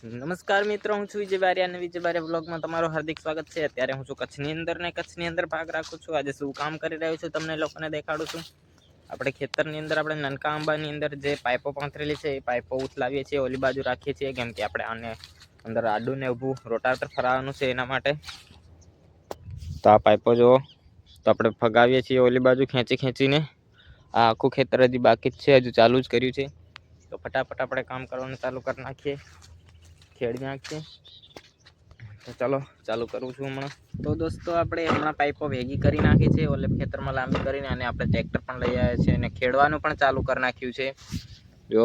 નમસ્કાર મિત્રો, હું છું વિજય બારિયા અને વિજય બારિયા બ્લોગમાં તમારું હાર્દિક સ્વાગત છે। અત્યારે હું છું કચ્છની અંદર ભાગ રાખું છું। આજે શું કામ કરી રહ્યો છું તમને લોકોને દેખાડું છું। આપણે ખેતરની અંદર આપણે નાનકા આંબાની અંદર જે પાઇપો પાંથરેલી છે એ પાઇપો ઉથલાવીએ છીએ, ઓલી બાજુ રાખીએ છીએ, કેમ કે આપણે આને અંદર આડું ને ઊભું રોટાવેટર ફરાવવાનું છે એના માટે। તો આ પાઇપો જો તો આપણે ફગાવીએ છીએ ઓલી બાજુ ખેંચીને। આ આખું ખેતર હજી બાકી જ છે, હજુ ચાલુ જ કર્યું છે। તો ફટાફટ આપણે કામ કરવાનું ચાલુ કરી નાખીએ, ખેડી નાખીએ। તો ચાલો ચાલુ કરું છું હમણાં। તો દોસ્તો આપણે હમણાં પાઇપો ભેગી કરી નાખી છે ઓલે ખેતરમાં લાંબી કરીને, અને આપણે ટ્રેક્ટર પણ લઈ આવ્યા છે અને ખેડવાનું પણ ચાલુ કરી નાખ્યું છે। જો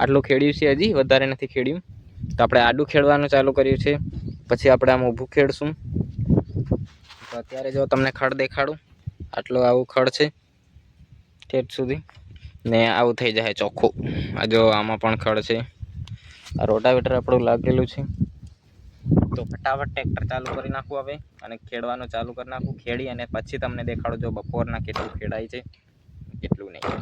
આટલું ખેડ્યું છે, હજી વધારે નથી ખેડ્યું। તો આપણે આડું ખેડવાનું ચાલુ કર્યું છે, પછી આપણે આમ ઊભું ખેડશું। તો અત્યારે જો તમને ખડ દેખાડું, આટલું આવું ખડ છે ઠેઠ સુધી, ને આવું થઈ જાય ચોખ્ખું। આ જો આમાં પણ ખડ છે। આ રોટાવેટર આપણું લાગેલું છે, તો ફટાફટ ટ્રેક્ટર ચાલુ કરી નાખું હવે અને ખેડવાનું ચાલુ કરી નાખું। ખેડી અને પછી તમને દેખાડો જો બપોરના કેટલું ખેડાય છે કેટલું નહીં।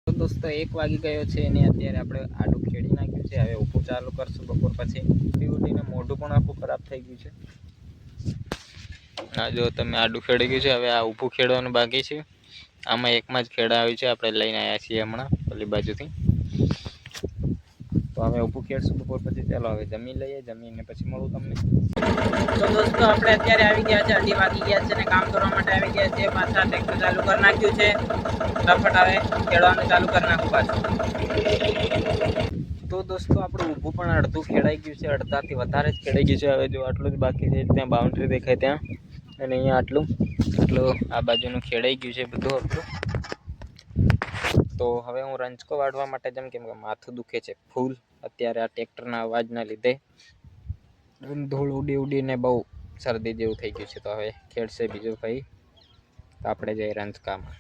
દોસ્તો 1 વાગી ગયો છે અને અત્યારે આપણે આડું ખેડી નાખ્યું છે। હવે ઊભું ચાલુ કરશું બપોર પછી। ઉઠીને મોઢું પણ આખું ખરાબ થઈ ગયું છે। આ જો તમે આડું ખેડી ગયું છે, હવે આ ઊભું ખેડવાનું બાકી છે। આમાં એકમાં જ ખેડા આવ્યું છે, આપણે લઈને આવ્યા છીએ હમણાં ઓલી બાજુથી। તો હવે ઊભું ખેડશું બપોર પછી। ચાલો હવે જમી લઈએ, જમીને પછી મળું તમને। તો દોસ્તો આપણે અત્યારે આવી ગયા છે, 2:30 વાગી ગયા છે અને કામ કરવા માટે આવી ગયા છે। પાછા ટ્રેક્ટર ચાલુ કરી નાખ્યું છે, ફટાફટ હવે ખેડવાનું ચાલુ કરી નાખું પાછું। તો દોસ્તો આપણું ઊભું પણ અડધું ખેડાઈ ગયું છે, અડધાથી વધારે જ ખેડાઈ ગયું છે। હવે જો આટલું જ બાકી છે, ત્યાં બાઉન્ડ્રી દેખાય ત્યાં, અને અહીંયા આટલું આ બાજુનું ખેડાઈ ગયું છે બધું આપણું। તો હવે હું રંચકો વાળવા માટે જેમ કે માથું દુખે છે ફૂલ અત્યારે આ ટ્રેક્ટરના અવાજના લીધે। ધૂળ ઉડીને બહુ શરદી જેવું થઈ ગયું છે। તો હવે ખેડશે બીજું ભાઈ, તો આપણે જઈએ રંચકામાં।